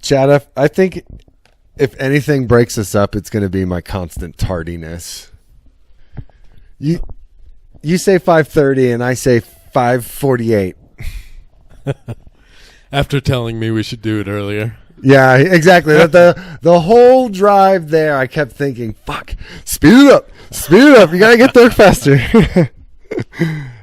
Chad, I think if anything breaks us up, it's going to be my constant tardiness. You say 5:30 and I say 5:48. After telling me we should do it earlier. Yeah, exactly. The whole drive there, I kept thinking, fuck, speed it up. You got to get there faster.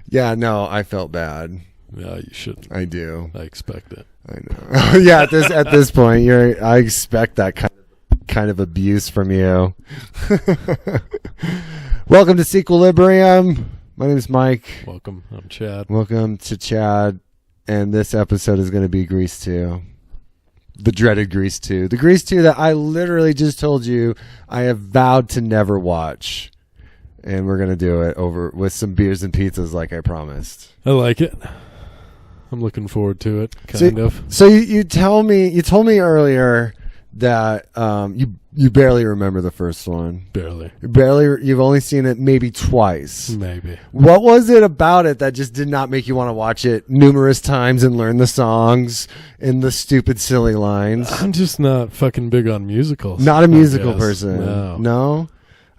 Yeah, no, I felt bad. Yeah, you shouldn't. I do. I expect it. I know. Yeah, at this point, I expect that kind of abuse from you. Welcome to Sequilibrium. My name is Mike. Welcome. I'm Chad. Welcome to Chad. And this episode is going to be Grease 2. The dreaded Grease 2. The Grease 2 that I literally just told you I have vowed to never watch. And we're going to do it over with some beers and pizzas like I promised. I like it. I'm looking forward to it, kind of. So you told me earlier that you barely remember the first one. Barely. You've only seen it maybe twice. Maybe. What was it about it that just did not make you want to watch it numerous times and learn the songs and the stupid silly lines? I'm just not fucking big on musicals. Not a musical person. No?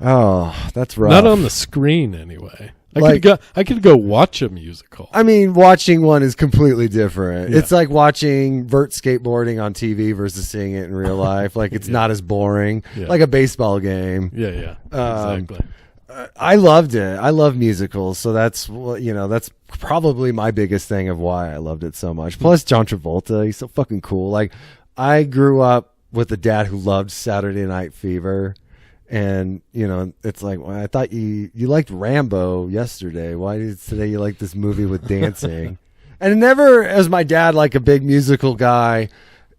Oh, that's rough. Not on the screen anyway. Like, I could go watch a musical. I mean, watching one is completely different. Yeah. It's like watching vert skateboarding on TV versus seeing it in real life. Like, it's not as boring. Yeah. Like a baseball game. Yeah, exactly. I loved it. I love musicals, so that's probably my biggest thing of why I loved it so much. Plus, John Travolta, he's so fucking cool. Like, I grew up with a dad who loved Saturday Night Fever. And, it's like, well, I thought you liked Rambo yesterday. Why is today you like this movie with dancing? And it never, as my dad, like a big musical guy,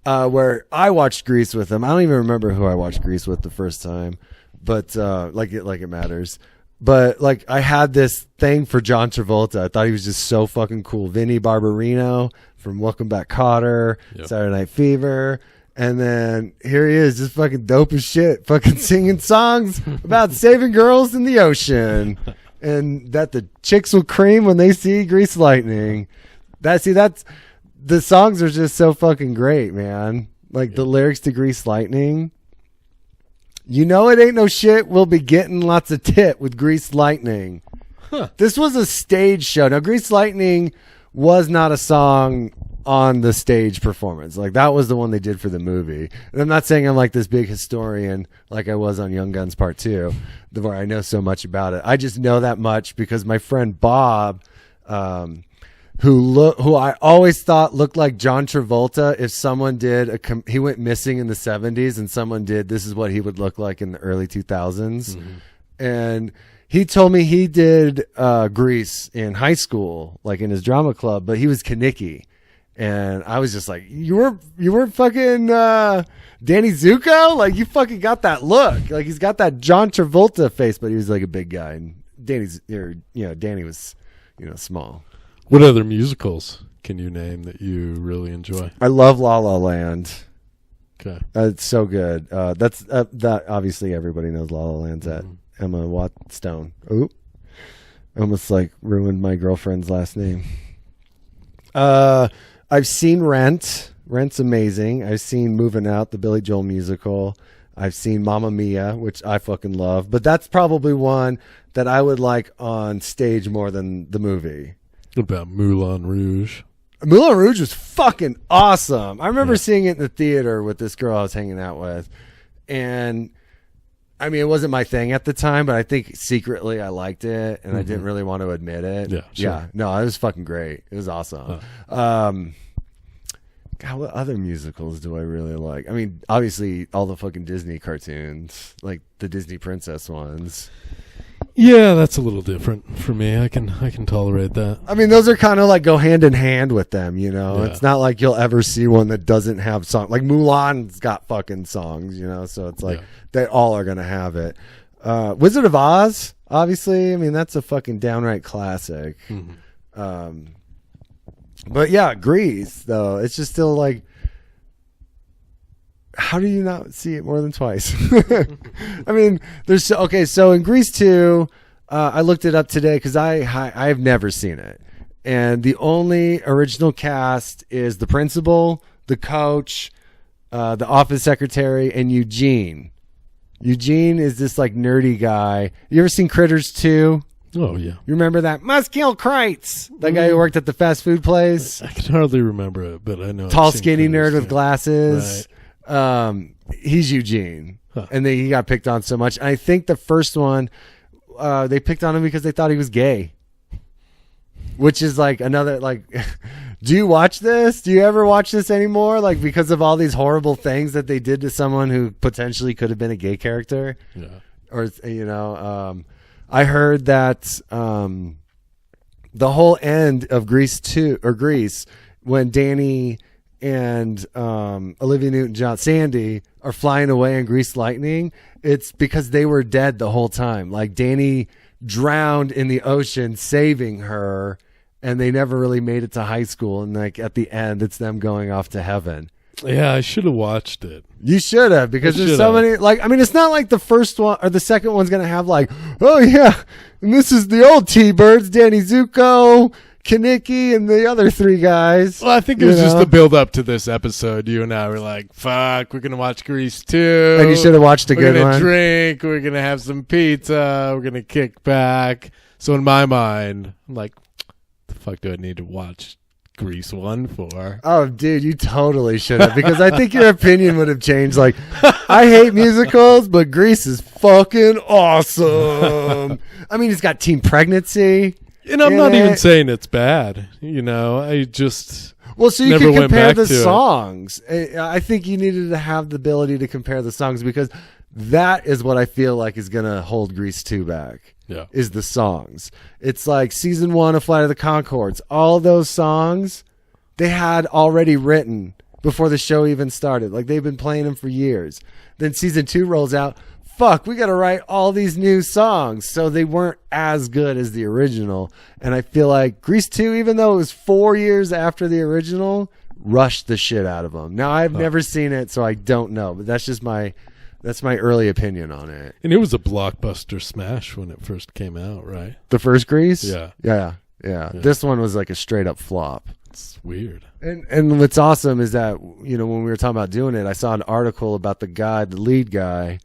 where I watched Grease with him. I don't even remember who I watched Grease with the first time, but like it matters. But like I had this thing for John Travolta. I thought he was just so fucking cool. Vinnie Barbarino from Welcome Back, Kotter, Saturday Night Fever. And then here he is, just fucking dope as shit, fucking singing songs about saving girls in the ocean, and that the chicks will cream when they see Grease Lightning. That's the songs are just so fucking great, man. Like the lyrics to Grease Lightning. It ain't no shit. We'll be getting lots of tit with Grease Lightning. Huh. This was a stage show. Now, Grease Lightning was not a song on the stage performance. Like that was the one they did for the movie. And I'm not saying I'm like this big historian like I was on Young Guns Part 2, where I know so much about it. I just know that much because my friend Bob, who I always thought looked like John Travolta, if someone did he went missing in the 70s and someone did this is what he would look like in the early 2000s. Mm-hmm. And he told me he did Grease in high school, like in his drama club, but he was Kaneki. And I was just like, you were fucking Danny Zuko? Like, you fucking got that look. Like, he's got that John Travolta face, but he was like a big guy. And Danny was, small. What other musicals can you name that you really enjoy? I love La La Land. Okay. It's so good. That obviously everybody knows La La Land's at Emma Watstone. Ooh. Almost like ruined my girlfriend's last name. I've seen Rent. Rent's amazing. I've seen Moving Out, the Billy Joel musical. I've seen Mamma Mia, which I fucking love. But that's probably one that I would like on stage more than the movie. What about Moulin Rouge? Moulin Rouge was fucking awesome. I remember seeing it in the theater with this girl I was hanging out with. And I mean, it wasn't my thing at the time, but I think secretly I liked it, and I didn't really want to admit it. Yeah, sure. Yeah. No, it was fucking great. It was awesome. God, what other musicals do I really like? I mean, obviously, all the fucking Disney cartoons, like the Disney princess ones. Yeah, that's a little different for me. I can tolerate that. I mean, those are kind of like go hand in hand with them, Yeah. It's not like you'll ever see one that doesn't have songs. Like Mulan's got fucking songs, so it's like they all are going to have it. Wizard of Oz, obviously. I mean, that's a fucking downright classic. Mm-hmm. But yeah, Grease, though, it's just still like, how do you not see it more than twice? I mean, so in Grease 2, I looked it up today because I've never seen it. And the only original cast is the principal, the coach, the office secretary, and Eugene. Eugene is this like nerdy guy. You ever seen Critters 2? Oh, yeah. You remember that? Must kill Kreitz. That guy who worked at the fast food place. I can hardly remember it, but I know. Tall, skinny nerd with glasses. Right. He's Eugene. Huh. And then he got picked on so much. And I think the first one, they picked on him because they thought he was gay. Which is like another, like, do you watch this? Do you ever watch this anymore? Like, because of all these horrible things that they did to someone who potentially could have been a gay character? Yeah. Or, you know, I heard that the whole end of Grease, when Danny and Olivia Newton-John, Sandy, are flying away in Grease Lightning, it's because they were dead the whole time. Like, Danny drowned in the ocean saving her, and they never really made it to high school. And, like, at the end, it's them going off to heaven. Yeah, I should have watched it. You should have, because there's so many, like, I mean, it's not like the first one or the second one's going to have like, oh yeah, and this is the old T-Birds, Danny Zuko, Kaneki, and the other three guys. Well, I think it was just the build up to this episode. You and I were like, fuck, we're going to watch Grease 2. And you should have watched a good one. We're going to drink, we're going to have some pizza, we're going to kick back. So in my mind, I'm like, the fuck do I need to watch Grease 1 for? Oh, dude, you totally should have, because I think your opinion would have changed. Like, I hate musicals, but Grease is fucking awesome. I mean, it's got teen pregnancy. And I'm not even saying it's bad. You know, I just so you never can went compare back the to it. songs. I think you needed to have the ability to compare the songs, because that is what I feel like is going to hold Grease 2 back. Yeah. Is the songs. It's like season 1 of Flight of the Conchords. All those songs they had already written before the show even started. Like, they've been playing them for years. Then season 2 rolls out. Fuck, we got to write all these new songs. So they weren't as good as the original. And I feel like Grease 2, even though it was 4 years after the original, rushed the shit out of them. Now, I've never seen it, so I don't know. But that's just my early opinion on it. And it was a blockbuster smash when it first came out, right? The first Grease? Yeah. Yeah. This one was like a straight up flop. It's weird. And what's awesome is that, you know, when we were talking about doing it, I saw an article about the lead guy,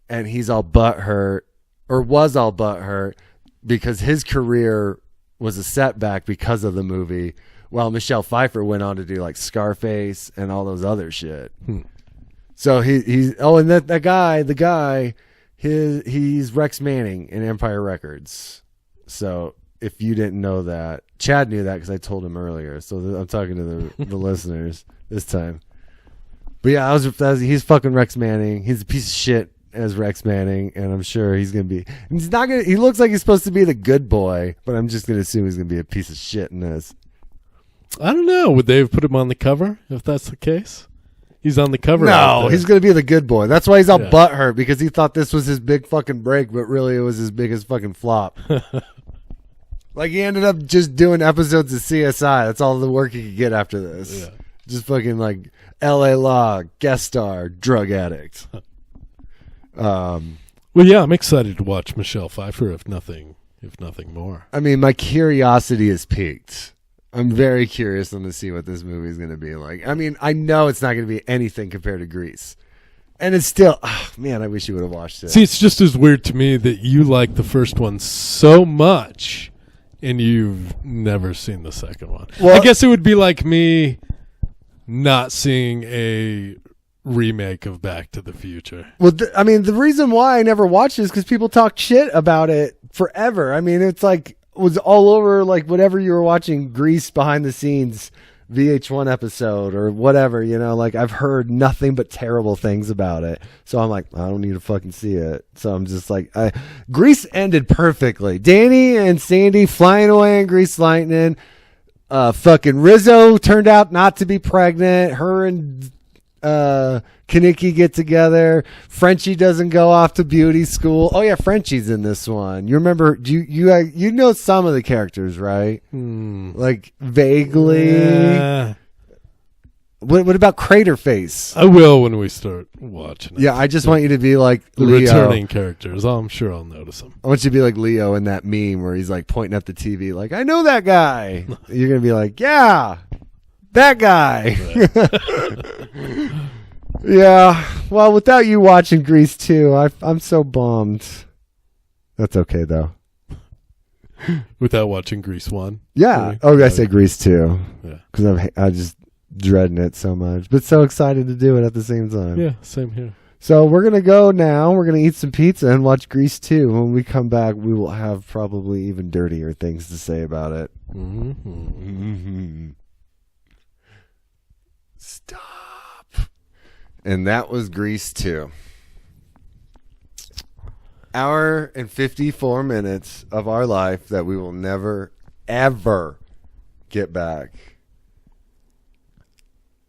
and he's all butthurt, or was all butthurt, because his career was a setback because of the movie, while Michelle Pfeiffer went on to do like Scarface and all those other shit. So he's and that guy, the guy, he's Rex Manning in Empire Records. So if you didn't know that, Chad knew that because I told him earlier. So I'm talking to the listeners this time. But yeah, he's fucking Rex Manning. He's a piece of shit as Rex Manning, and I'm sure he's gonna be. He's not gonna. He looks like he's supposed to be the good boy, but I'm just gonna assume he's gonna be a piece of shit in this. I don't know. Would they have put him on the cover if that's the case? He's on the cover. No, he's going to be the good boy. That's why he's all butthurt, because he thought this was his big fucking break, but really it was his biggest fucking flop. Like, he ended up just doing episodes of CSI. That's all the work he could get after this. Yeah. Just fucking like LA Law, guest star, drug addict. Well, yeah, I'm excited to watch Michelle Pfeiffer, if nothing more. I mean, my curiosity is piqued. I'm very curious to see what this movie is going to be like. I mean, I know it's not going to be anything compared to Grease. And it's still, man, I wish you would have watched it. See, it's just as weird to me that you like the first one so much and you've never seen the second one. Well, I guess it would be like me not seeing a remake of Back to the Future. Well, I mean, the reason why I never watched it is because people talk shit about it forever. I mean, it's like, was all over, like, whatever you were watching, Grease behind the scenes VH1 episode or whatever, you know, like, I've heard nothing but terrible things about it. So I'm like, I don't need to fucking see it. So I'm just like, Grease ended perfectly. Danny and Sandy flying away in Grease Lightning. Fucking Rizzo turned out not to be pregnant. Her and Kaneki get together. Frenchie doesn't go off to beauty school. Oh yeah, Frenchie's in this one. You remember? You know some of the characters, right? Like vaguely. Yeah. What about Crater Face? I will when we start watching it. Yeah, I just want you to be like the Leo. Returning characters. I'm sure I'll notice them. I want you to be like Leo in that meme where he's like pointing at the TV, like, I know that guy. You're gonna be like, yeah, that guy. Yeah. Well, without you watching Grease 2, I'm so bummed. That's okay though. Without watching Grease 1. Yeah. Really? Oh, I say Grease 2. Yeah. Because I'm just dreading it so much, but so excited to do it at the same time. Yeah, same here. So we're going to go now. We're going to eat some pizza and watch Grease 2. When we come back, we will have probably even dirtier things to say about it. Mm-hmm. Mm-hmm. Stop. And that was Grease 2. Hour and 54 minutes of our life that we will never, ever get back.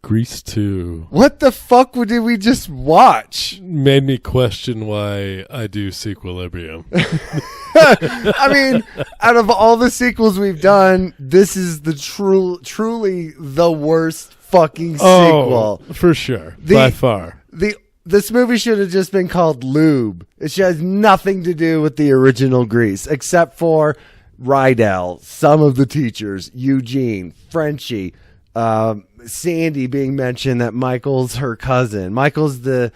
Grease 2. What the fuck did we just watch? Made me question why I do Sequilibrium. I mean, out of all the sequels we've done, this is the truly the worst fucking sequel. For sure. By far. This movie should have just been called Lube. It has nothing to do with the original Grease, except for Rydell, some of the teachers, Eugene, Frenchie, Sandy being mentioned that Michael's her cousin. Michael's the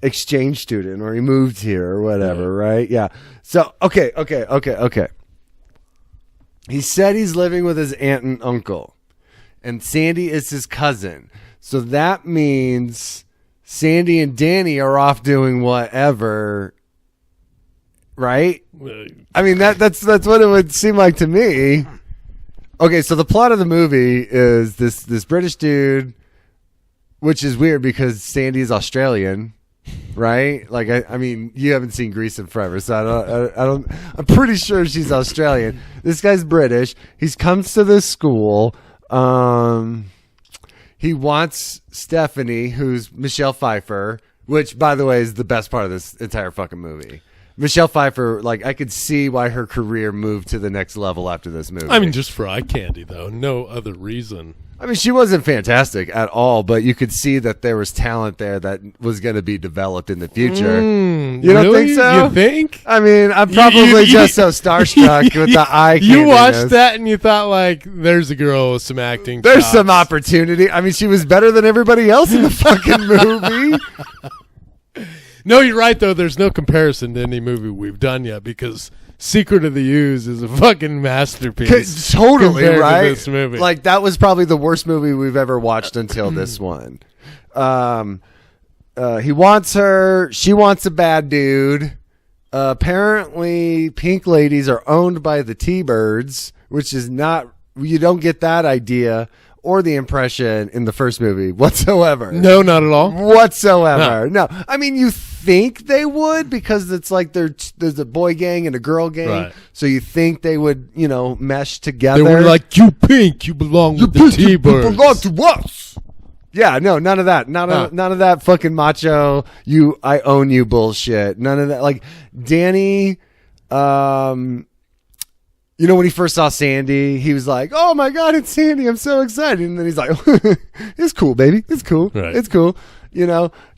exchange student, or he moved here or whatever, right? Yeah. So, okay. He said he's living with his aunt and uncle, and Sandy is his cousin. So that means Sandy and Danny are off doing whatever, right? I mean, that's what it would seem like to me. Okay, so the plot of the movie is this British dude, which is weird because Sandy is Australian, right? Like, I mean, you haven't seen Grease in forever, so I don't. I'm pretty sure she's Australian. This guy's British. He comes to this school. He wants Stephanie, who's Michelle Pfeiffer, which, by the way, is the best part of this entire fucking movie. Michelle Pfeiffer, like, I could see why her career moved to the next level after this movie. I mean, just for eye candy, though. No other reason. I mean, she wasn't fantastic at all, but you could see that there was talent there that was going to be developed in the future. You don't really? think so? You think? I mean, I'm probably just so starstruck with the eye candy. You watched that and you thought, like, there's a girl with some acting There's chops. some opportunity. I mean, she was better than everybody else in the fucking movie. No, you're right, though. There's no comparison to any movie we've done yet because Secret of the Use is a fucking masterpiece. Totally, right? To this movie. Like, that was probably the worst movie we've ever watched until this one. He wants her. She wants a bad dude. Apparently, pink ladies are owned by the T-Birds, which is not... You don't get that idea or the impression in the first movie whatsoever. No, not at all. Whatsoever. No. I mean, you think they would because it's like there's a boy gang and a girl gang. Right. So you think they would, mesh together. They were like, you pink, you belong with the T-Birds. You belong to us. Yeah, no, none of that. None of that fucking macho, I own you bullshit. None of that. Like, Danny, when he first saw Sandy, he was like, "Oh my God, it's Sandy! I'm so excited!" And then he's like, "It's cool, baby. It's cool. Right. It's cool."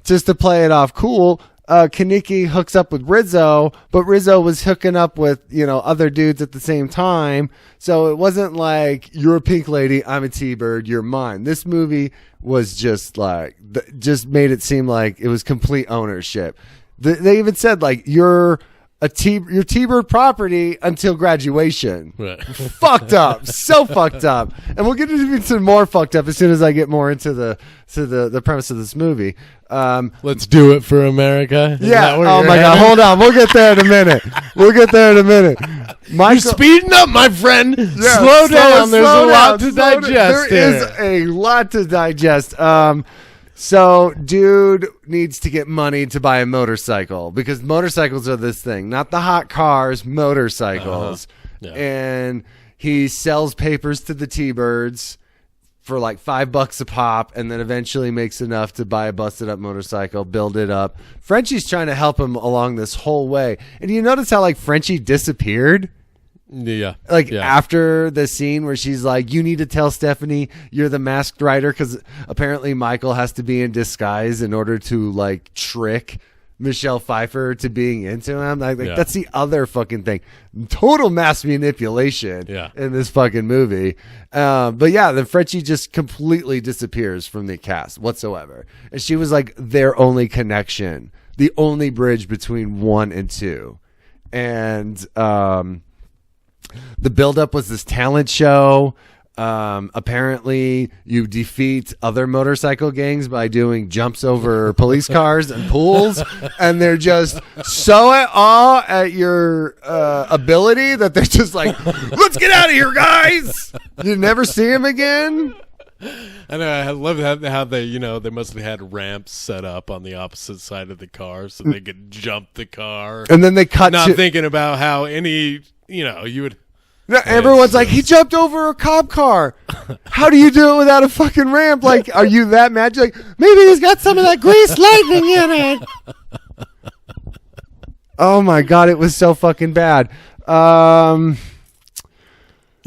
Just to play it off cool. Kaneki hooks up with Rizzo, but Rizzo was hooking up with other dudes at the same time. So it wasn't like you're a pink lady, I'm a T-Bird, you're mine. This movie was just like just made it seem like it was complete ownership. They even said like your T-Bird property until graduation. Right. Fucked up. So fucked up. And we'll get into some more fucked up as soon as I get more into the premise of this movie. Let's do it for America. Yeah. Oh my God. Hold on. We'll get there in a minute. You're speeding up, my friend. Yeah, slow down. There's a lot to digest. There is a lot to digest. So, dude needs to get money to buy a motorcycle because motorcycles are this thing, not the hot cars, motorcycles. Yeah. And he sells papers to the T-Birds for like $5 a pop and then eventually makes enough to buy a busted up motorcycle, build it up. Frenchie's trying to help him along this whole way. And you notice how like Frenchie disappeared? Yeah. After the scene where she's like, you need to tell Stephanie you're the masked rider because apparently Michael has to be in disguise in order to like trick Michelle Pfeiffer to being into him. Like that's the other fucking thing. Total mass manipulation in this fucking movie. But yeah, the Frenchie just completely disappears from the cast whatsoever. And she was like their only connection, the only bridge between 1 and 2. And the buildup was this talent show. Apparently you defeat other motorcycle gangs by doing jumps over police cars and pools, and they're just so at awe at your ability that they're just like, let's get out of here, guys. You never see him again. I know. I love how they, they must have had ramps set up on the opposite side of the car so they could jump the car, and then they cut not thinking about how you would. No, everyone's like, he jumped over a cop car. How do you do it without a fucking ramp? Like, are you that mad? You're like, maybe he's got some of that grease lightning in it. Oh my God, it was so fucking bad. You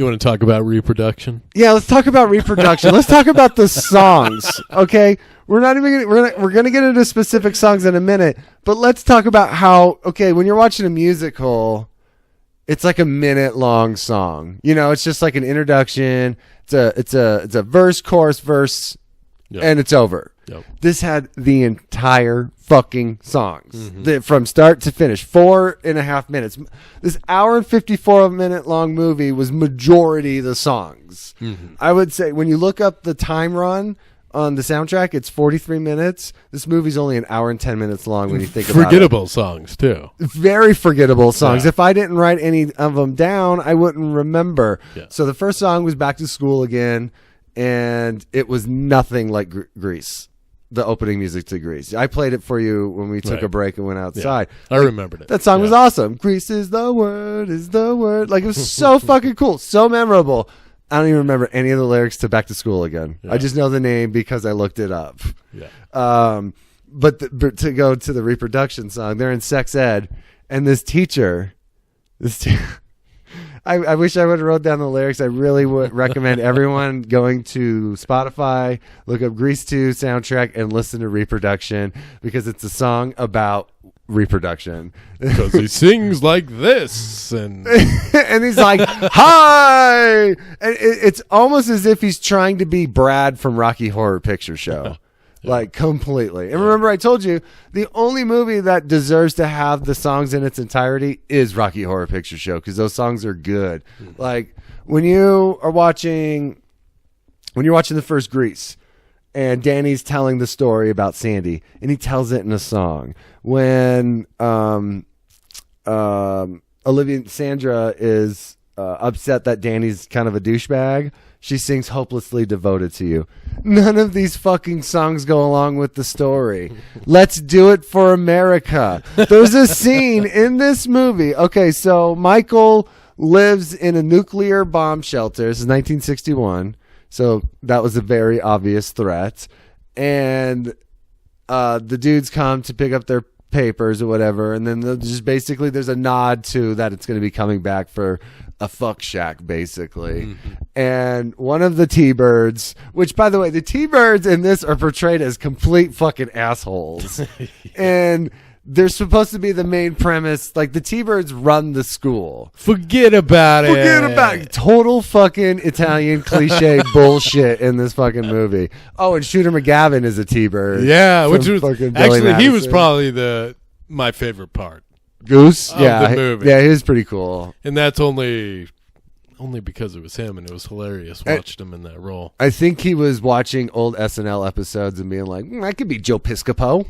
want to talk about reproduction? Yeah, let's talk about reproduction. Let's talk about the songs. Okay, we're gonna get into specific songs in a minute, but let's talk about how when you're watching a musical. It's like a minute-long song. It's just like an introduction. It's a verse, chorus, verse, and it's over. Yep. This had the entire fucking songs from start to finish, 4.5 minutes. This hour and 54-minute long movie was majority the songs. Mm-hmm. I would say when you look up the time run on the soundtrack, it's 43 minutes. This movie's only an hour and 10 minutes long when you think about it. Forgettable songs, too. Very forgettable songs. Yeah. If I didn't write any of them down, I wouldn't remember. Yeah. So the first song was Back to School Again, and it was nothing like Grease, the opening music to Grease. I played it for you when we took a break and went outside. Yeah. I remembered it. That song was awesome. Grease is the word, Like, it was so fucking cool, so memorable. I don't even remember any of the lyrics to Back to School Again. Yeah. I just know the name because I looked it up. Yeah. But to go to the reproduction song, they're in sex ed, and this teacher, I wish I would have wrote down the lyrics. I really would recommend everyone going to Spotify, look up Grease 2 soundtrack, and listen to Reproduction because it's a song about reproduction. Because he sings like this, and he's like, hi, and it's almost as if he's trying to be Brad from Rocky Horror Picture Show. Like completely. And remember I told you the only movie that deserves to have the songs in its entirety is Rocky Horror Picture Show because those songs are good. Like when you're watching the first Grease and Danny's telling the story about Sandy and he tells it in a song. When Sandra is upset that Danny's kind of a douchebag, she sings Hopelessly Devoted to You. None of these fucking songs go along with the story. Let's do it for America. There's a scene in this movie. Okay, so Michael lives in a nuclear bomb shelter. This is 1961. So that was a very obvious threat. And the dudes come to pick up their papers or whatever. And then just basically there's a nod to that it's going to be coming back for a fuck shack, basically. Mm-hmm. And one of the T-Birds, which, by the way, the T-Birds in this are portrayed as complete fucking assholes. And they're supposed to be the main premise. Like, the T-Birds run the school. Forget about it. Total fucking Italian cliche bullshit in this fucking movie. Oh, and Shooter McGavin is a T-Bird. Yeah, which was actually, he was probably my favorite part. Goose, the movie. Yeah, he was pretty cool, and that's only because it was him, and it was hilarious. Watched him in that role. I think he was watching old SNL episodes and being like, "I could be Joe Piscopo,"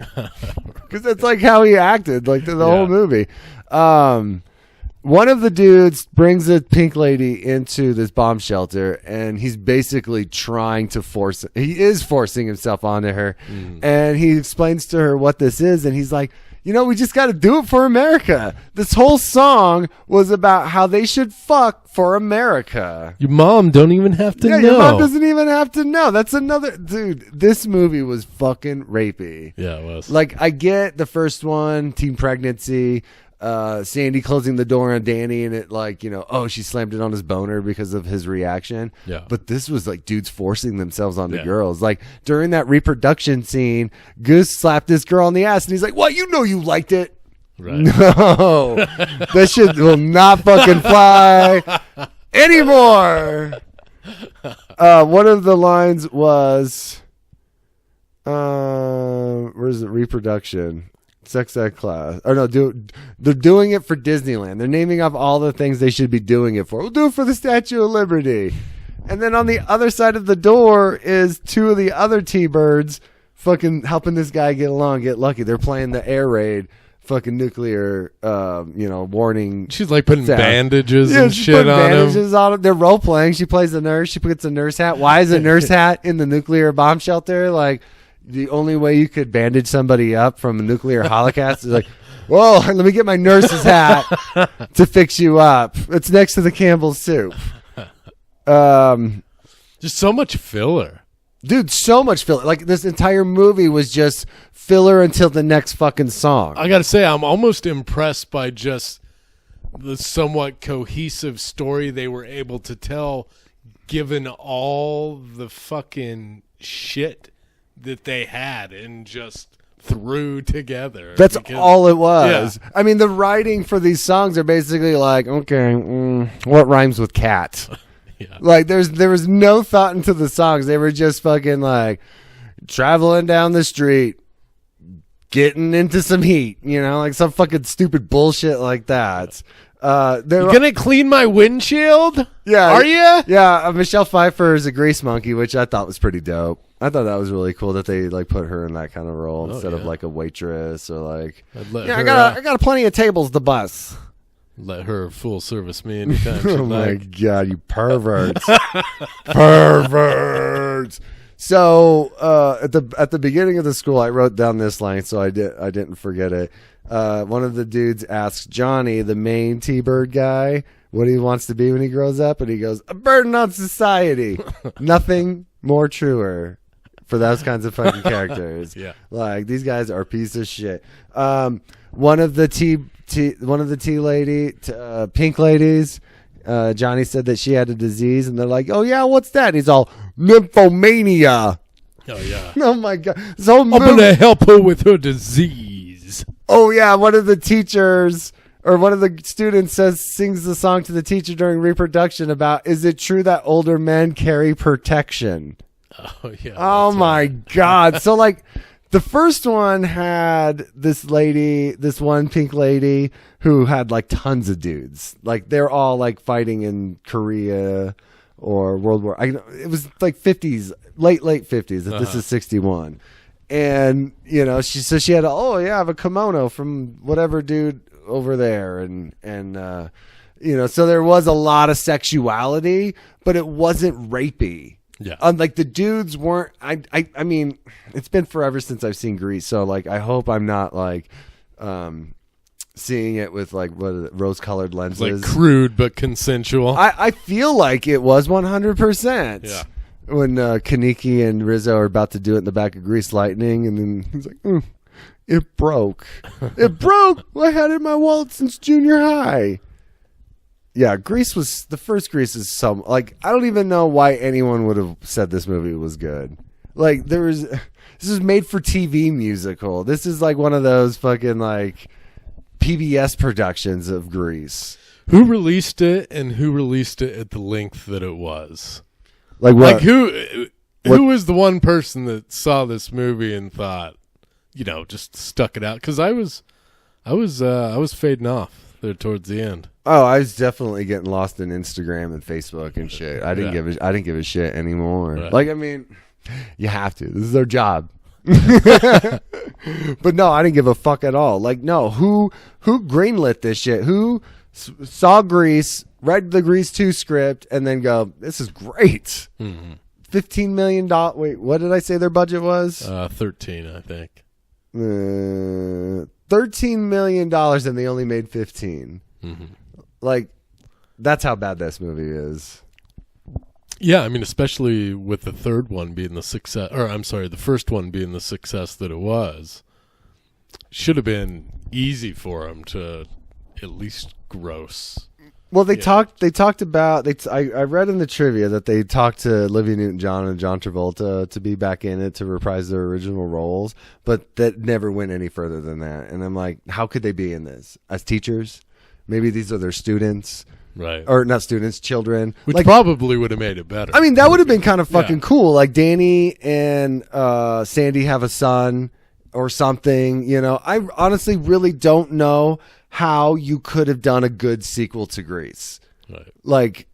because that's like how he acted, like the whole movie. One of the dudes brings a pink lady into this bomb shelter, and he's basically trying to forcing himself onto her, and he explains to her what this is, and he's like, we just got to do it for America. This whole song was about how they should fuck for America. Your mom don't even have to know. Your mom doesn't even have to know. That's another... Dude, this movie was fucking rapey. Yeah, it was. Like, I get the first one, teen pregnancy. Sandy closing the door on Danny, and it like, you know, oh, she slammed it on his boner because of his reaction. Yeah. But this was like dudes forcing themselves onto girls. Like during that reproduction scene, Goose slapped this girl on the ass, and he's like, "What? You know you liked it." Right. No, that shit will not fucking fly anymore. One of the lines was, where's it? Reproduction. Sex ed class. Or no, they're doing it for Disneyland. They're naming off all the things they should be doing it for. We'll do it for the Statue of Liberty. And then on the other side of the door is two of the other T-Birds fucking helping this guy get lucky. They're playing the air raid fucking nuclear, warning. She's like putting sound. Bandages and shit on him. They're role playing. She plays the nurse. She puts a nurse hat. Why is a nurse hat in the nuclear bomb shelter? Like, the only way you could bandage somebody up from a nuclear holocaust is like, whoa, let me get my nurse's hat to fix you up. It's next to the Campbell's soup. Just so much filler. Dude, so much filler. Like, this entire movie was just filler until the next fucking song. I gotta say, I'm almost impressed by just the somewhat cohesive story they were able to tell, given all the fucking shit that they had and just threw together. That's all it was. Yeah. I mean, the writing for these songs are basically like, okay, what rhymes with cat? Yeah. Like, there was no thought into the songs. They were just fucking like traveling down the street, getting into some heat, you know, like some fucking stupid bullshit like that. You gonna clean my windshield? Yeah. Are you? Yeah. Michelle Pfeiffer is a grease monkey, which I thought was pretty dope. I thought that was really cool that they like put her in that kind of role instead of like a waitress or like. I got plenty of tables to bus. Let her full service me anytime. Oh my god, you perverts! Perverts. So at the beginning of the school, I wrote down this line, so I didn't forget it. One of the dudes asks Johnny, the main T-Bird guy, what he wants to be when he grows up, and he goes, "A burden on society." Nothing more truer for those kinds of fucking characters. Yeah, like these guys are a piece of shit. One of the pink ladies. Johnny said that she had a disease, and they're like, "Oh yeah, what's that?" And he's all, "Nymphomania." Oh yeah. Oh my god. So I'm gonna help her with her disease. Oh yeah, one of the teachers or one of the students sings the song to the teacher during reproduction about, is it true that older men carry protection? Oh yeah. Oh my god. So like the first one had this one pink lady who had like tons of dudes. Like they're all like fighting in Korea or World War. It was like 50s, late 50s. This is 61. And, you know, she had, I have a kimono from whatever dude over there. And you know, so there was a lot of sexuality, but it wasn't rapey. Yeah. Like the dudes weren't, I mean, it's been forever since I've seen Grease. So like, I hope I'm not like, seeing it with like rose-colored lenses, like crude but consensual. I feel like it was 100%. Yeah. When Kaneki and Rizzo are about to do it in the back of Grease Lightning, and then he's like, "It broke. It broke. I had it in my wallet since junior high." Yeah, the first Grease is like, I don't even know why anyone would have said this movie was good. Like this is made for TV musical. This is like one of those fucking like PBS productions of Grease. Who released it and who released it at the length that it was? Like what? Like who was the one person that saw this movie and thought, you know, just stuck it out? Because I was fading off there towards the end. Oh, I was definitely getting lost in Instagram and Facebook and shit. I didn't give a shit anymore. Right. Like, I mean, you have to. This is their job. But no, I didn't give a fuck at all. Like, no, who greenlit this shit? Who saw Grease, read the Grease 2 script, and then go, "This is great." Mm-hmm. $15 million. Wait, what did I say their budget was? 13, I think. $13 million, and they only made 15. Mm-hmm. Like, that's how bad this movie is. Yeah, I mean, especially with the third one being the success, or I'm sorry, the first one being the success that it was, should have been easy for them to at least gross. Well, they talked about I read in the trivia that they talked to Olivia Newton-John and John Travolta to be back in it to reprise their original roles, but that never went any further than that. And I'm like, how could they be in this as teachers? Maybe these are their students, right? Or not students, children. Which probably would have made it better. I mean, that would have been kind of fucking cool. Like Danny and Sandy have a son or something. You know, I honestly really don't know how you could have done a good sequel to Grease. Right. Like,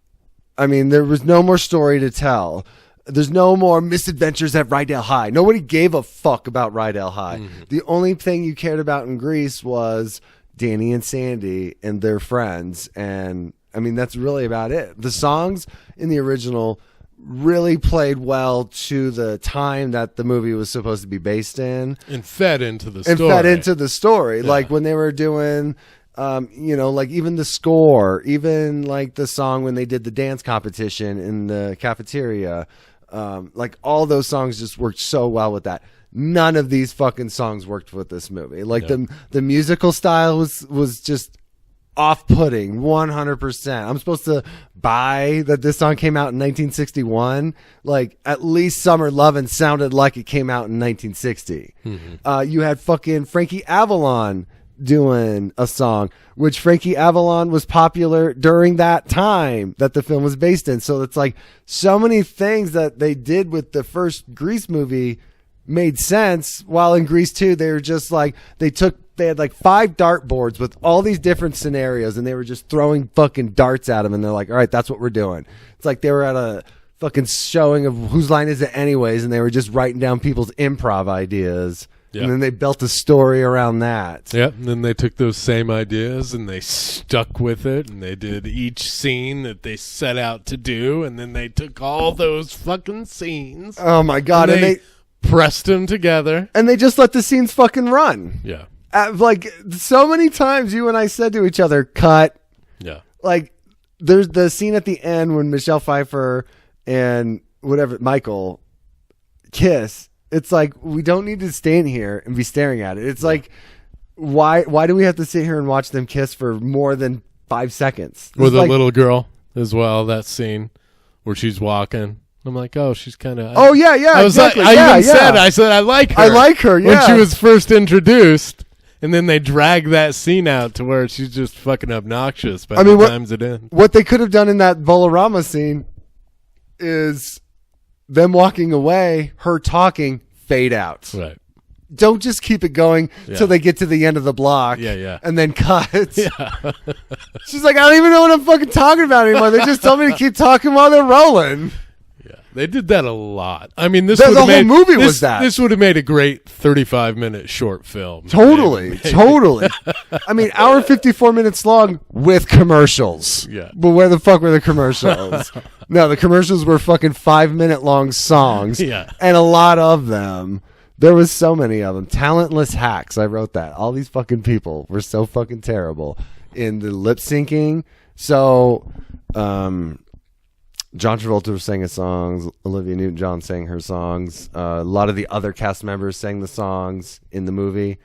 I mean, there was no more story to tell. There's no more misadventures at Rydell High. Nobody gave a fuck about Rydell High. Mm-hmm. The only thing you cared about in Grease was Danny and Sandy and their friends. And, I mean, that's really about it. The songs in the original really played well to the time that the movie was supposed to be based in, and fed into the story. Yeah. Like when they were doing like even the score, even like the song when they did the dance competition in the cafeteria, like all those songs just worked so well with that. None of these fucking songs worked with this movie. Like the musical style was just off-putting 100%. I'm supposed to buy that this song came out in 1961. Like, at least Summer Lovin' sounded like it came out in 1960. Mm-hmm. You had fucking Frankie Avalon doing a song, which Frankie Avalon was popular during that time that the film was based in. So it's like so many things that they did with the first Grease movie made sense, while in Grease 2 they were just like they had like 5 dartboards with all these different scenarios, and they were just throwing fucking darts at them, and they're like, all right, that's what we're doing. It's like they were at a fucking showing of Whose Line Is It Anyways, and they were just writing down people's improv ideas. Yep. And then they built a story around that. Yep. And then they took those same ideas and they stuck with it, and they did each scene that they set out to do, and then they took all those fucking scenes. Oh my God. And they pressed them together. And they just let the scenes fucking run. Yeah. Like so many times you and I said to each other, cut. Yeah. Like there's the scene at the end when Michelle Pfeiffer and Michael kiss. It's like, we don't need to stand here and be staring at it. It's like, why do we have to sit here and watch them kiss for more than 5 seconds? With a little girl as well, that scene where she's walking. I'm like, oh, she's kind of... Oh, yeah, I was exactly. like, I said, I like her. I like her, yeah. When she was first introduced, and then they drag that scene out to where she's just fucking obnoxious by the times it ends. What they could have done in that Bolorama scene is them walking away, her talking, fade out. Right. Don't just keep it going till they get to the end of the block. Yeah. And then cut. Yeah. She's like, I don't even know what I'm fucking talking about anymore. They just told me to keep talking while they're rolling. Yeah. They did that a lot. I mean, the whole movie was that. This would have made a great 35-minute short film. Totally. I mean, hour 54 minutes long with commercials. Yeah. But where the fuck were the commercials? No, the commercials were fucking 5-minute long songs. Yeah. And a lot of them. There was so many of them. Talentless hacks. I wrote that. All these fucking people were so fucking terrible in the lip syncing. So, John Travolta was singing songs. Olivia Newton-John sang her songs. A lot of the other cast members sang the songs in the movie.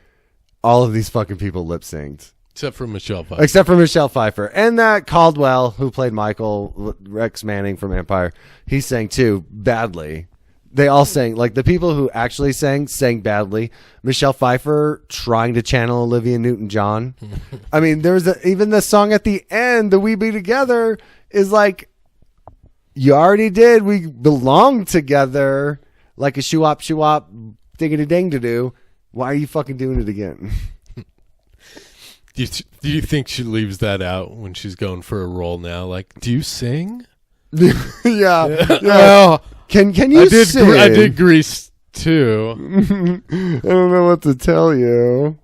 All of these fucking people lip synced. Except for Michelle Pfeiffer. And that Caldwell, who played Michael, Rex Manning from Empire, he sang too, badly. They all sang, like the people who actually sang badly. Michelle Pfeiffer trying to channel Olivia Newton-John. I mean, there was even the song at the end, the We Be Together, is like, you already did. We belong together, like a shoo-wop, diggity-ding-to-do. Why are you fucking doing it again? Do you think she leaves that out when she's going for a role now? Like, do you sing? Yeah. Well, can you sing? I did Grease too. I don't know what to tell you.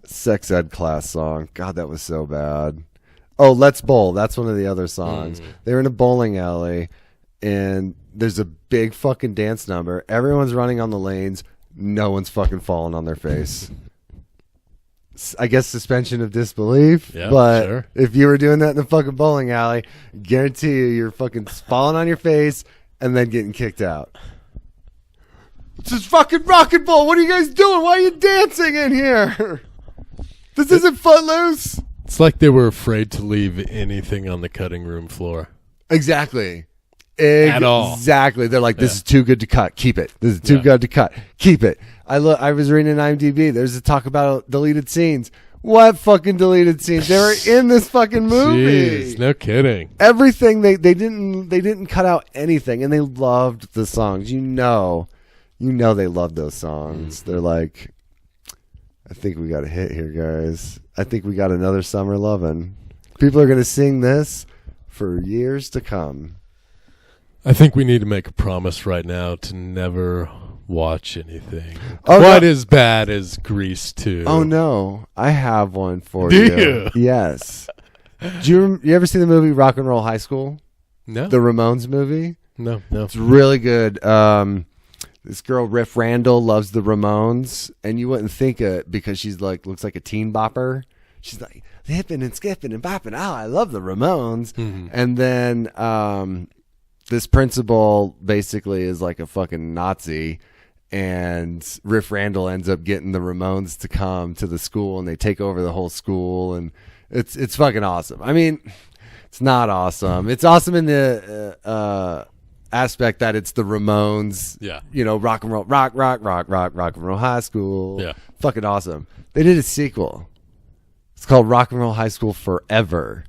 Sex ed class song. God, that was so bad. Oh, Let's Bowl. That's one of the other songs. They're in a bowling alley, and there's a big fucking dance number. Everyone's running on the lanes. No one's fucking falling on their face. I guess suspension of disbelief. Yeah, but sure. If you were doing that in the fucking bowling alley, guarantee you're fucking falling on your face and then getting kicked out. This is fucking rock and roll. What are you guys doing? Why are you dancing in here? This isn't Footloose. It's like they were afraid to leave anything on the cutting room floor. Exactly. At all. Exactly. They're like, this is too good to cut. Keep it. This is too good to cut. Keep it. I was reading IMDb. There's a talk about deleted scenes. What fucking deleted scenes? They were in this fucking movie. Jeez, no kidding. Everything they didn't cut out anything, and they loved the songs. You know they loved those songs. They're like, I think we got a hit here, guys. I think we got another Summer Lovin'. People are gonna sing this for years to come. I think we need to make a promise right now to never watch anything quite as bad as Grease 2. Oh no, I have one for Do you. you? Yes. You ever see the movie Rock and Roll High School? No. The Ramones movie? No. It's really good. This girl Riff Randall loves the Ramones, and you wouldn't think it because she's like looks like a teen bopper. She's like hipping and skipping and bopping. Oh, I love the Ramones. Mm-hmm. And then this principal basically is like a fucking Nazi. And Riff Randall ends up getting the Ramones to come to the school, and they take over the whole school, and it's fucking awesome. I mean, it's not awesome. It's awesome in the aspect that it's the Ramones. Yeah. Rock and roll and roll high school. Yeah. Fucking awesome. They did a sequel. It's called Rock and Roll High School Forever,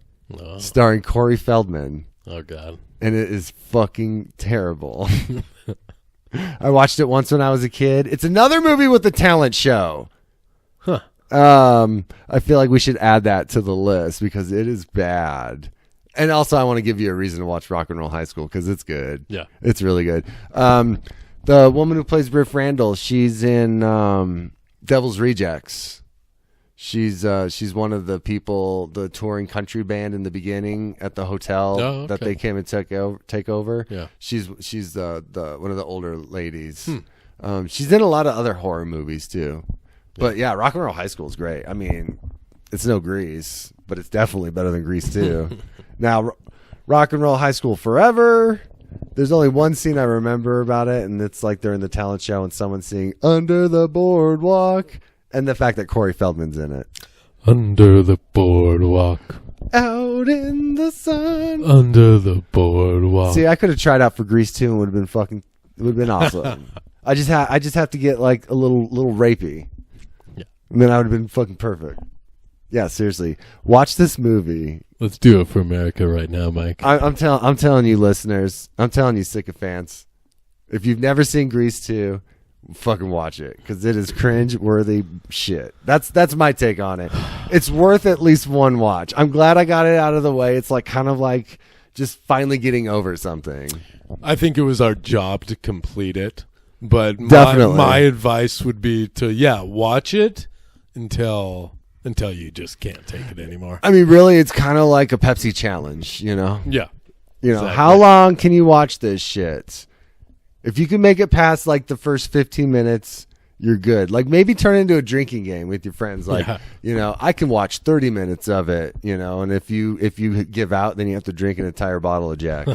starring Corey Feldman. Oh God. And it is fucking terrible. I watched it once when I was a kid. It's another movie with a talent show. Huh. I feel like we should add that to the list because it is bad. And also I want to give you a reason to watch Rock and Roll High School because it's good. Yeah. It's really good. The woman who plays Riff Randall, she's in Devil's Rejects. She's one of the people, the touring country band in the beginning at the hotel that they came and take over. Yeah, she's the one of the older ladies. She's in a lot of other horror movies too. But yeah, Rock and Roll High School is great. I mean, it's no Grease, but it's definitely better than Grease 2. Now, Rock and Roll High School Forever. There's only one scene I remember about it, and it's like they're in the talent show and someone's singing "Under the Boardwalk." And the fact that Corey Feldman's in it. Under the boardwalk. Out in the sun. Under the boardwalk. See, I could have tried out for Grease 2 and would have been awesome. I just have to get like a little rapey. Yeah. And then I would have been fucking perfect. Yeah, seriously. Watch this movie. Let's do it for America right now, Mike. I'm telling you, listeners. I'm telling you, sycophants. If you've never seen Grease 2, fucking watch it because it is cringe-worthy shit. That's my take on it. It's worth at least one watch. I'm glad I got it out of the way. It's like kind of like just finally getting over something. I think it was our job to complete it, but definitely my advice would be to watch it until you just can't take it anymore. I mean, really, it's kind of like a Pepsi challenge, Yeah. Exactly. How long can you watch this shit? If you can make it past like the first 15 minutes, you're good. Like maybe turn it into a drinking game with your friends. Like, I can watch 30 minutes of it, and if you give out, then you have to drink an entire bottle of Jack.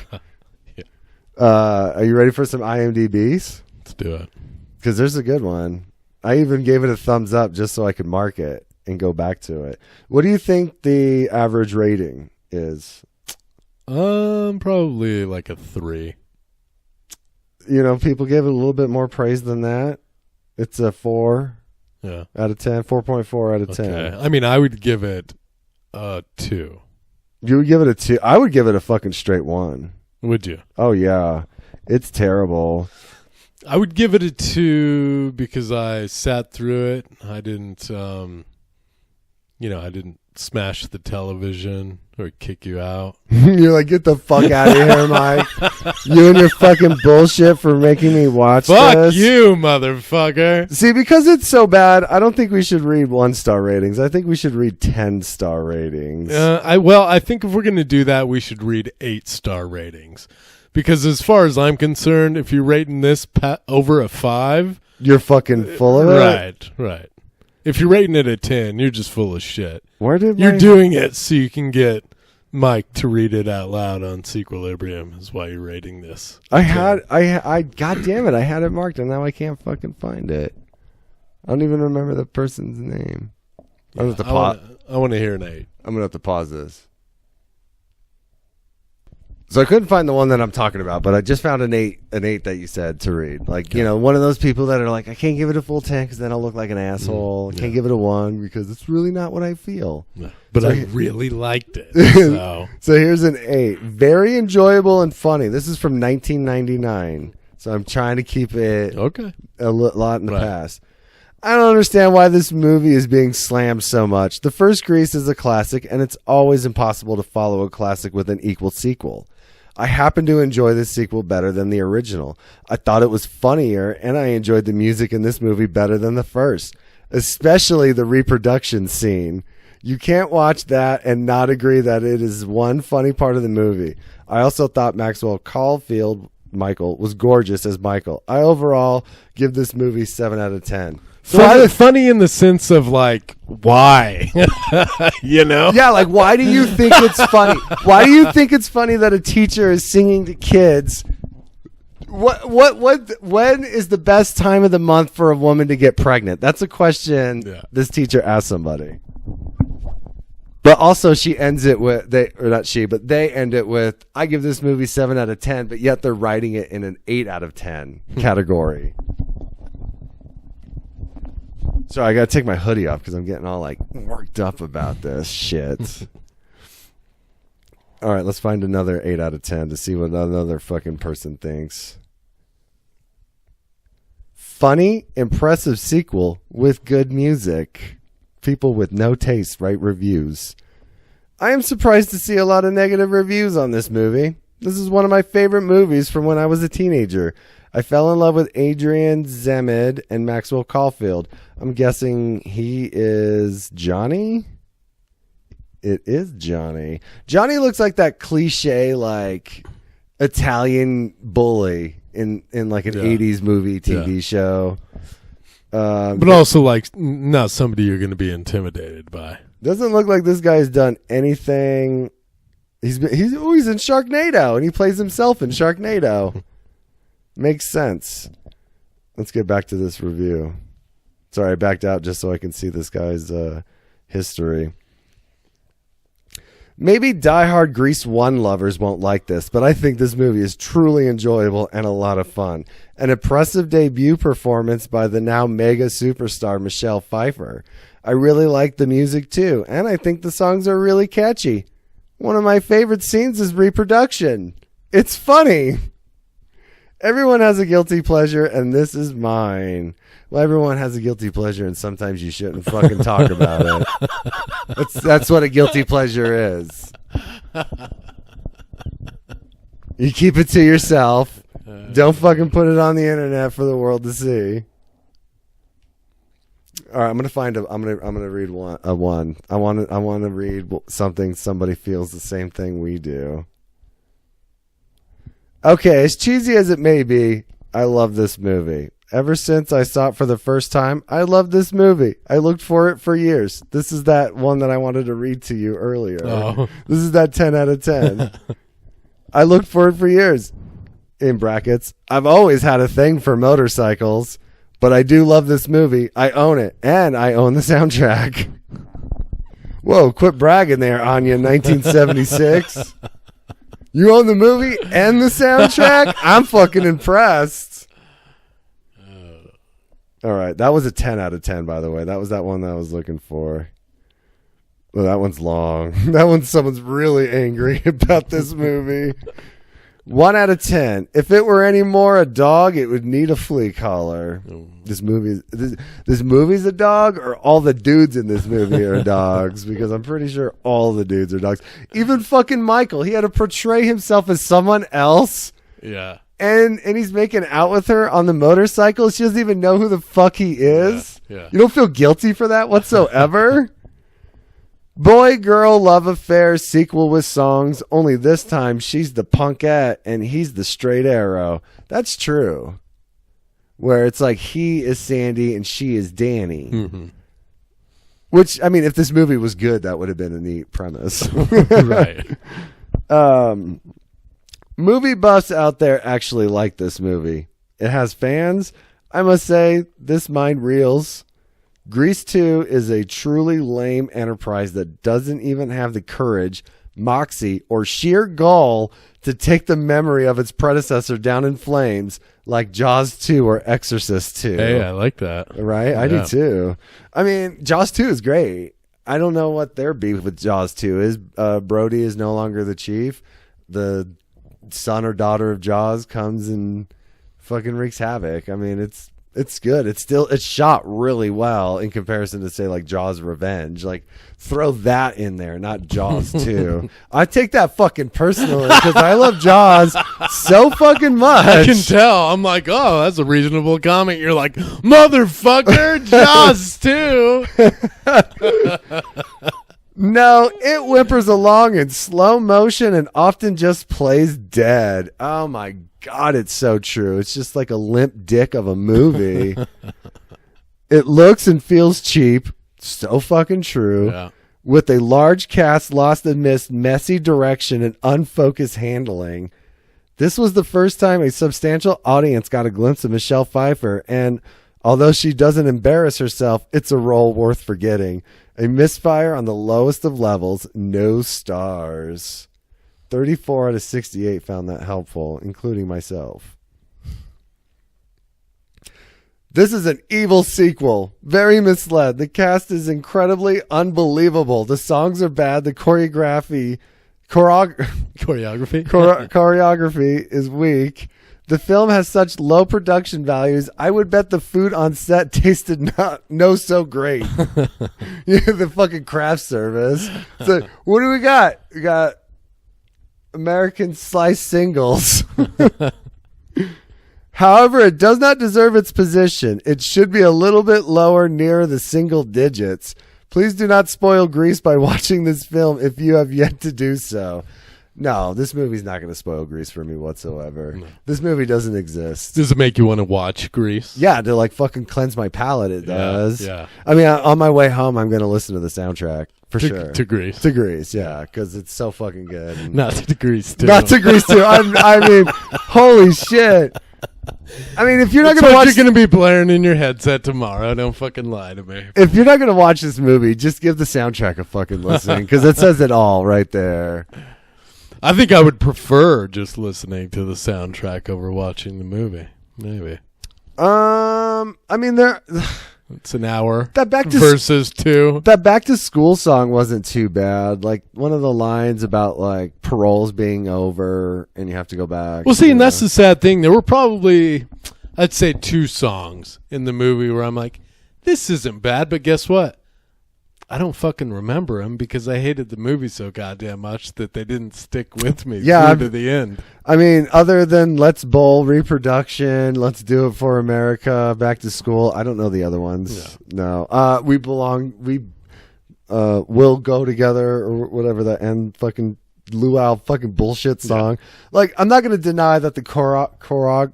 Are you ready for some IMDb's? Let's do it. Because there's a good one. I even gave it a thumbs up just so I could mark it and go back to it. What do you think the average rating is? Probably like a 3. People give it a little bit more praise than that. It's a 4 out of 10, 4.4 out of 10. I mean, I would give it a 2. You would give it a 2? I would give it a fucking straight 1. Would you? Oh, yeah. It's terrible. I would give it a 2 because I sat through it. I didn't, I didn't smash the television or kick you out. You're like, get the fuck out of here, Mike. You and your fucking bullshit for making me watch this. Fuck you, motherfucker. See, because it's so bad, I don't think we should read 1-star ratings. I think we should read 10-star ratings. I think if we're going to do that, we should read 8-star ratings. Because as far as I'm concerned, if you're rating this over a 5... You're fucking full of it? Right. If you're rating it a 10, you're just full of shit. You're doing it so you can get Mike to read it out loud on Sequilibrium is why you're rating this. God damn it, I had it marked and now I can't fucking find it. I don't even remember the person's name. I'm gonna have to pause. I want to hear an 8. I'm gonna have to pause this. So I couldn't find the one that I'm talking about, but I just found an 8 that you said to read. Like, you know, one of those people that are like, I can't give it a full 10 because then I'll look like an asshole. I can't give it a 1 because it's really not what I feel. No. But I really liked it. So here's an 8. Very enjoyable and funny. This is from 1999. So I'm trying to keep it a lot in the past. I don't understand why this movie is being slammed so much. The first Grease is a classic, and it's always impossible to follow a classic with an equal sequel. I happen to enjoy this sequel better than the original. I thought it was funnier, and I enjoyed the music in this movie better than the first, especially the reproduction scene. You can't watch that and not agree that it is one funny part of the movie. I also thought Maxwell Caulfield, Michael, was gorgeous as Michael. I overall give this movie 7 out of 10. So funny in the sense of like, why? You know? Yeah, like why do you think it's funny? Why do you think it's funny that a teacher is singing to kids? When is the best time of the month for a woman to get pregnant? That's a question this teacher asked somebody. But also she ends it with they end it with, I give this movie 7 out of 10, but yet they're writing it in an 8 out of 10 category. Sorry, I got to take my hoodie off because I'm getting all like worked up about this shit. All right, let's find another 8 out of 10 to see what another fucking person thinks. Funny, impressive sequel with good music. People with no taste write reviews. I am surprised to see a lot of negative reviews on this movie. This is one of my favorite movies from when I was a teenager. I fell in love with Adrian Zemid and Maxwell Caulfield. I'm guessing he is Johnny? It is Johnny. Johnny looks like that cliche, like, Italian bully in like an 80s movie TV show. But also, like, not somebody you're going to be intimidated by. Doesn't look like this guy's done anything. He's in Sharknado, and he plays himself in Sharknado. Makes sense. Let's get back to this review. Sorry, I backed out just so I can see this guy's history. Maybe diehard Grease 1 lovers won't like this, but I think this movie is truly enjoyable and a lot of fun. An impressive debut performance by the now mega superstar Michelle Pfeiffer. I really like the music too, and I think the songs are really catchy. One of my favorite scenes is reproduction. It's funny. Everyone has a guilty pleasure, and this is mine. Well, everyone has a guilty pleasure, and sometimes you shouldn't fucking talk about it. That's what a guilty pleasure is. You keep it to yourself. Don't fucking put it on the internet for the world to see. All right, I'm gonna read one. I want to read something somebody feels the same thing we do. Okay, as cheesy as it may be, I love this movie. Ever since I saw it for the first time, I loved this movie. I looked for it for years. This is that one that I wanted to read to you earlier. Oh. This is that 10 out of 10. I looked for it for years. In brackets, I've always had a thing for motorcycles, but I do love this movie. I own it, and I own the soundtrack. Whoa, quit bragging there, Anya, 1976. You own the movie and the soundtrack? I'm fucking impressed. All right, that was a 10 out of 10, by the way. That was that one that I was looking for. Well, that one's long. That one's someone's really angry about this movie. 1 out of 10. If it were any more a dog, it would need a flea collar. This movie's a dog, or all the dudes in this movie are dogs? Because I'm pretty sure all the dudes are dogs. Even fucking Michael, he had to portray himself as someone else. Yeah. And he's making out with her on the motorcycle. She doesn't even know who the fuck he is. Yeah. You don't feel guilty for that whatsoever? Boy-girl love affair sequel with songs, only this time she's the punkette and he's the straight arrow. That's true. Where it's like he is Sandy and she is Danny. Mm-hmm. Which, I mean, if this movie was good, that would have been a neat premise. Right. Movie buffs out there actually like this movie. It has fans. I must say, this mind reels. Grease 2 is a truly lame enterprise that doesn't even have the courage, moxie, or sheer gall to take the memory of its predecessor down in flames like Jaws 2 or Exorcist 2. Hey, I like that. Right? I do too. I mean, Jaws 2 is great. I don't know what their beef with Jaws 2 is. Brody is no longer the chief. The son or daughter of Jaws comes and fucking wreaks havoc. I mean, it's good. It's shot really well in comparison to, say, like Jaws Revenge. Like, throw that in there, not Jaws 2. I take that fucking personally because I love Jaws so fucking much. I can tell. I'm like, oh, that's a reasonable comment. You're like, motherfucker, Jaws 2. No, it whimpers along in slow motion and often just plays dead. Oh my God, it's so true. It's just like a limp dick of a movie. It looks and feels cheap. So fucking true. Yeah. With a large cast, lost amidst messy direction and unfocused handling. This was the first time a substantial audience got a glimpse of Michelle Pfeiffer, and although she doesn't embarrass herself, it's a role worth forgetting. A misfire on the lowest of levels, no stars. 34 out of 68 found that helpful, including myself. This is an evil sequel. Very misled. The cast is incredibly unbelievable. The songs are bad. The choreography is weak. The film has such low production values, I would bet the food on set tasted no so great. The fucking craft service. So, what do we got? We got American sliced singles. However, it does not deserve its position. It should be a little bit lower near the single digits. Please do not spoil Grease by watching this film if you have yet to do so. No, this movie's not going to spoil Grease for me whatsoever. No. This movie doesn't exist. Does it make you want to watch Grease? Yeah, to like fucking cleanse my palate, it does. Yeah. I mean, on my way home, I'm going to listen to the soundtrack for sure. To Grease. To Grease, yeah, because it's so fucking good. And not to Grease, too. Not to Grease, too. I mean, holy shit. I mean, if you're not going to watch... you're going to be blaring in your headset tomorrow. Don't fucking lie to me. If you're not going to watch this movie, just give the soundtrack a fucking listen, because it says it all right there. I think I would prefer just listening to the soundtrack over watching the movie. Maybe. I mean, it's an hour. That versus 2. That Back to School song wasn't too bad. Like one of the lines about like paroles being over and you have to go back. Well, see, and that's the sad thing. There were probably, I'd say, 2 songs in the movie where I'm like, this isn't bad, but guess what? I don't fucking remember them because I hated the movie so goddamn much that they didn't stick with me through to the end. I mean, other than Let's Bowl, Reproduction, Let's Do It for America, Back to School, I don't know the other ones. No. We Will Go Together or whatever that end fucking luau fucking bullshit song. Yeah. Like, I'm not going to deny that the choreography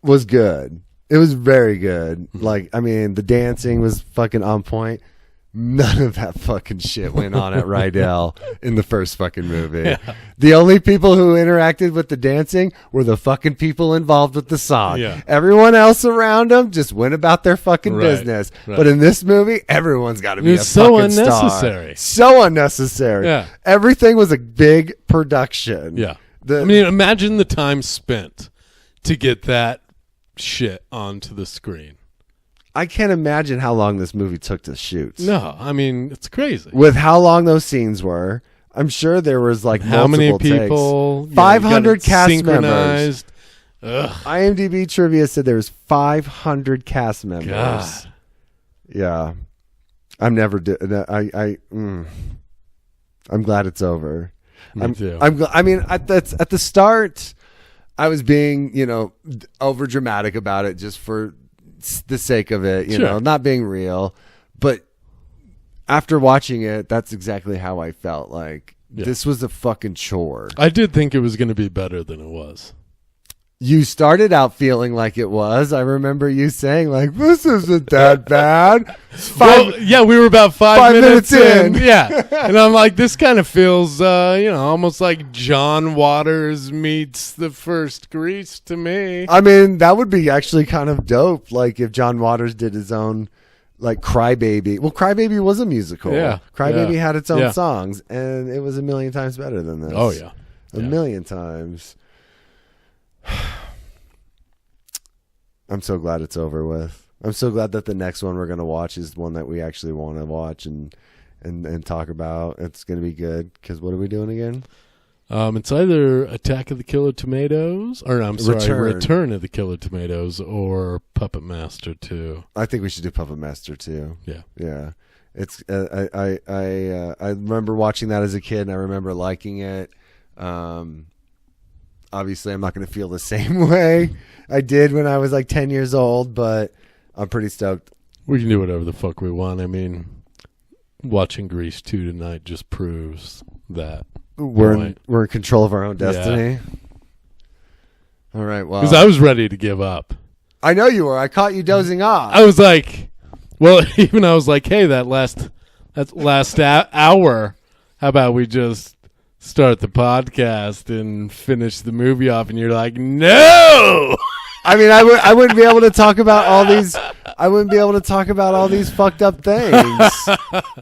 was good. It was very good. Like, I mean, the dancing was fucking on point. None of that fucking shit went on at Rydell in the first fucking movie. Yeah. The only people who interacted with the dancing were the fucking people involved with the song. Yeah. Everyone else around them just went about their fucking business. Right. But in this movie, everyone's got to be a fucking unnecessary. Star. So unnecessary. Yeah. Everything was a big production. Yeah. I mean, imagine the time spent to get that shit onto the screen. I can't imagine how long this movie took to shoot. No, I mean, it's crazy. With how long those scenes were, I'm sure there was like how many multiple people, takes. 500 cast members. Ugh. IMDb trivia said there was 500 cast members. God. Yeah, I'm never. I'm glad it's over. Me too. I mean, at the start, I was being, over dramatic about it just for the sake of it, you know, not being real. But after watching it, that's exactly how I felt. Like, this was a fucking chore. I did think it was going to be better than it was. You started out feeling like it was. I remember you saying like, "This isn't that bad." We were about 5 minutes in. in. Yeah, and I'm like, this kind of feels, almost like John Waters meets the first Grease to me. I mean, that would be actually kind of dope. Like if John Waters did his own, like Crybaby. Well, Crybaby was a musical. Yeah, Crybaby had its own songs, and it was a million times better than this. Oh yeah, a million times. I'm so glad it's over with. I'm so glad that the next one we're going to watch is one that we actually want to watch and talk about. It's going to be good because what are we doing again? It's either Attack of the Killer Tomatoes, or Return of the Killer Tomatoes, or Puppet Master 2. I think we should do Puppet Master 2. Yeah. It's I remember watching that as a kid, and I remember liking it. Obviously, I'm not going to feel the same way I did when I was like 10 years old, but I'm pretty stoked. We can do whatever the fuck we want. I mean, watching Grease 2 tonight just proves that we're in control of our own destiny. Yeah. All right, well, because I was ready to give up. I know you were. I caught you dozing off. I was like, hey, that last hour, how about we just start the podcast and finish the movie off? And you're like, no. I mean, I wouldn't be able to talk about all these. I wouldn't be able to talk about all these fucked up things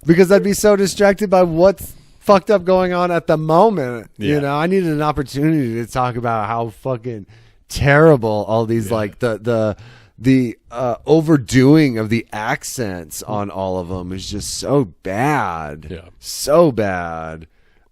because I'd be so distracted by what's fucked up going on at the moment. Yeah. You know, I needed an opportunity to talk about how fucking terrible all these like the overdoing of the accents on all of them is just so bad. Yeah, so bad.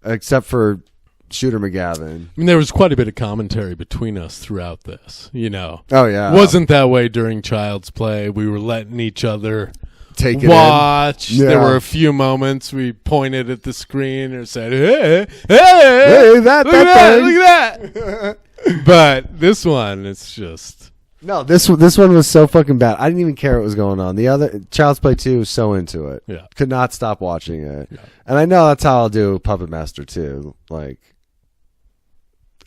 Except for Shooter McGavin. I mean, there was quite a bit of commentary between us throughout this, you know. Oh, yeah. Wasn't that way during Child's Play. We were letting each other take it watch. Yeah. There were a few moments we pointed at the screen or said, hey, look at that. But this one, it's just... No, this one was so fucking bad. I didn't even care what was going on. The other Child's Play 2 was so into it. Yeah. Could not stop watching it. Yeah. And I know that's how I'll do Puppet Master 2. Like,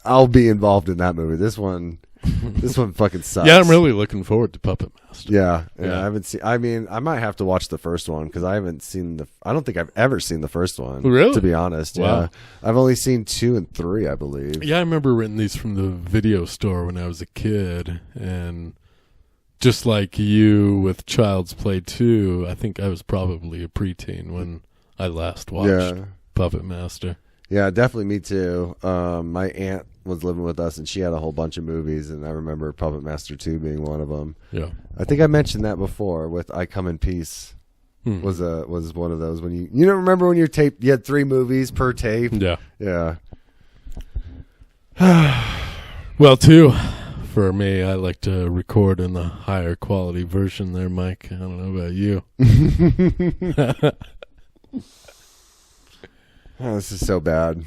I'll be involved in that movie. This one fucking sucks. Yeah, I'm really looking forward to Puppet Master. Yeah. I haven't seen. I mean, I might have to watch the first one because I haven't seen I don't think I've ever seen the first one. Really? To be honest. Wow. Yeah. I've only seen 2 and 3, I believe. Yeah, I remember renting these from the video store when I was a kid, and just like you with Child's Play 2, I think I was probably a preteen when I last watched Puppet Master. Yeah, definitely me too. My aunt was living with us, and she had a whole bunch of movies, and I remember Puppet Master 2 being one of them. Yeah, I think I mentioned that before with I Come in Peace. Was one of those when you don't remember when you had 3 movies per tape. Yeah. Well, too, for me, I like to record in the higher quality version there, Mike. I don't know about you. Oh, this is so bad.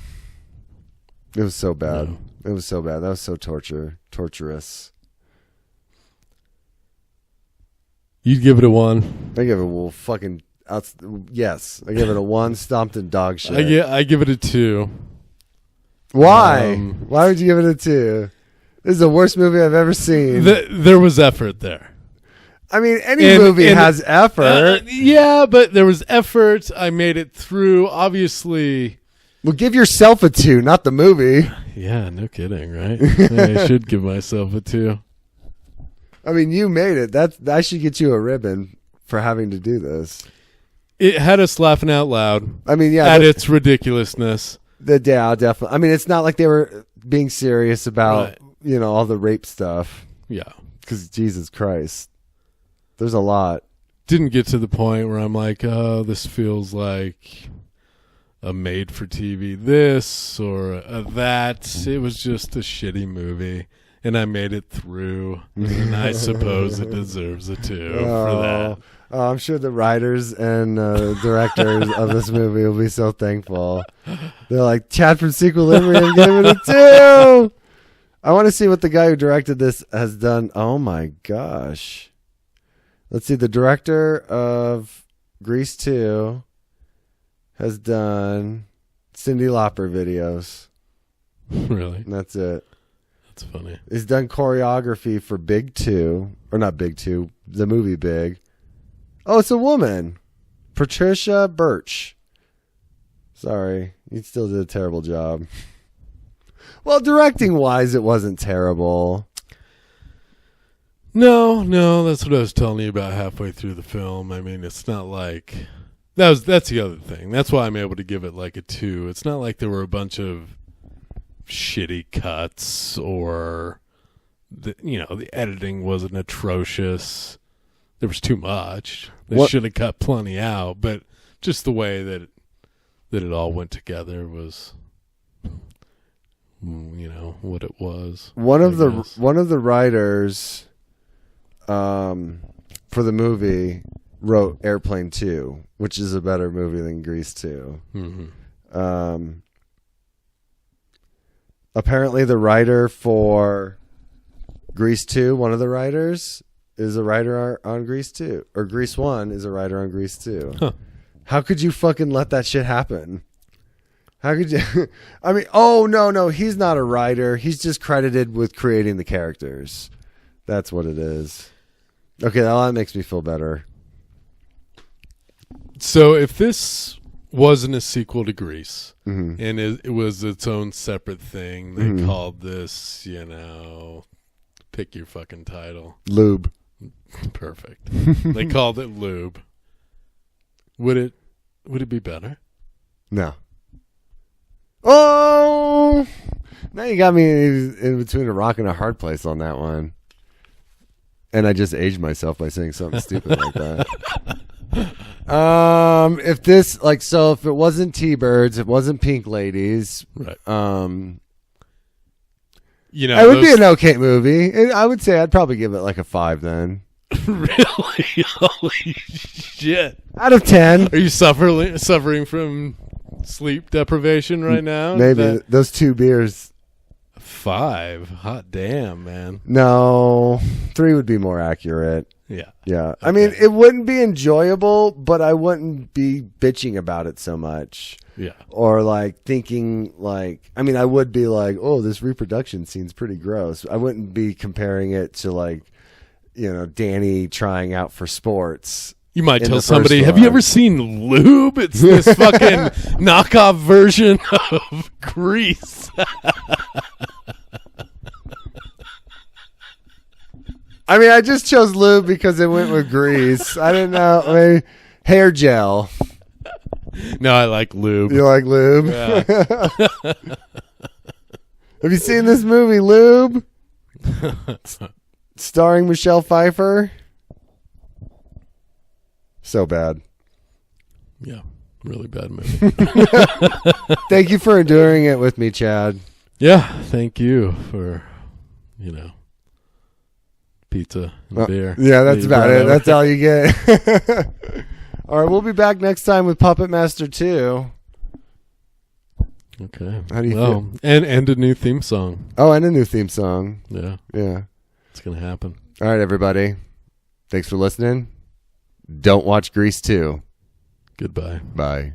It was so bad. No. It was so bad. That was so torturous. You'd give it a 1. I give it yes. I give it a 1 stomped in dog shit. I give it a 2. Why? Why would you give it a 2? This is the worst movie I've ever seen. There was effort there. I mean, any movie has effort. Yeah, but there was effort. I made it through. Obviously. Well, give yourself a 2, not the movie. Yeah, no kidding, right? I should give myself a 2. I mean, you made it. I should get you a ribbon for having to do this. It had us laughing out loud. I mean, yeah. At its ridiculousness. Definitely. I mean, it's not like they were being serious about, all the rape stuff. Yeah. Because, Jesus Christ. There's a lot. Didn't get to the point where I'm like, oh, this feels like a made-for-TV this or a that. It was just a shitty movie, and I made it through, and I suppose it deserves a 2 for that. I'm sure the writers and directors of this movie will be so thankful. They're like, Chad from Sequilibrium gave it a 2! I want to see what the guy who directed this has done. Oh, my gosh. Let's see. The director of Grease 2 has done Cyndi Lauper videos. Really? And that's it. That's funny. He's done choreography for Big 2, or not Big 2, the movie Big. Oh, it's a woman. Patricia Birch. Sorry, you still did a terrible job. Well, directing-wise, it wasn't terrible. No, that's what I was telling you about halfway through the film. I mean, it's not like... That's the other thing. That's why I'm able to give it like a 2. It's not like there were a bunch of shitty cuts or, the editing wasn't atrocious. There was too much. They should have cut plenty out, but just the way that it all went together was... what it was. One of the writers for the movie wrote Airplane 2, which is a better movie than Grease 2. Mm-hmm. Apparently the writer for Grease 2, one of the writers, is a writer on Grease 2. Or Grease 1 is a writer on Grease 2. Huh. How could you fucking let that shit happen? How could you... I mean, oh, no, he's not a writer. He's just credited with creating the characters. That's what it is. Okay, well, that makes me feel better. So if this wasn't a sequel to Grease, mm-hmm. and it was its own separate thing, they mm-hmm. called this, pick your fucking title. Lube. Perfect. They called it Lube. Would it be better? No. Oh, now you got me in between a rock and a hard place on that one. And I just aged myself by saying something stupid like that. If it wasn't T-Birds, it wasn't Pink Ladies, right? It would be an okay movie. And I would say I'd probably give it like a 5 then. Really? Holy shit! Out of 10. Are you suffering from sleep deprivation right now? Maybe those 2 beers. 5? Hot damn, man. No, 3 would be more accurate. Yeah. Okay. I mean, it wouldn't be enjoyable, but I wouldn't be bitching about it so much. Yeah. Or like thinking I would be like, oh, this reproduction scene's pretty gross. I wouldn't be comparing it to Danny trying out for sports. You might tell somebody, have you ever seen Lube? It's this fucking knockoff version of Grease. I mean, I just chose Lube because it went with Grease. I didn't know. I mean, hair gel. No, I like Lube. You like Lube? Yeah. Have you seen this movie, Lube? Starring Michelle Pfeiffer. So bad. Yeah, really bad movie. Thank you for enduring it with me, Chad. Yeah, thank you for, pizza and beer. Yeah, that's about it. That's all you get. All right, we'll be back next time with Puppet Master 2. Okay. How do you feel? And a new theme song. Oh, and a new theme song. Yeah. Yeah. It's going to happen. All right, everybody. Thanks for listening. Don't watch Grease 2. Goodbye. Bye.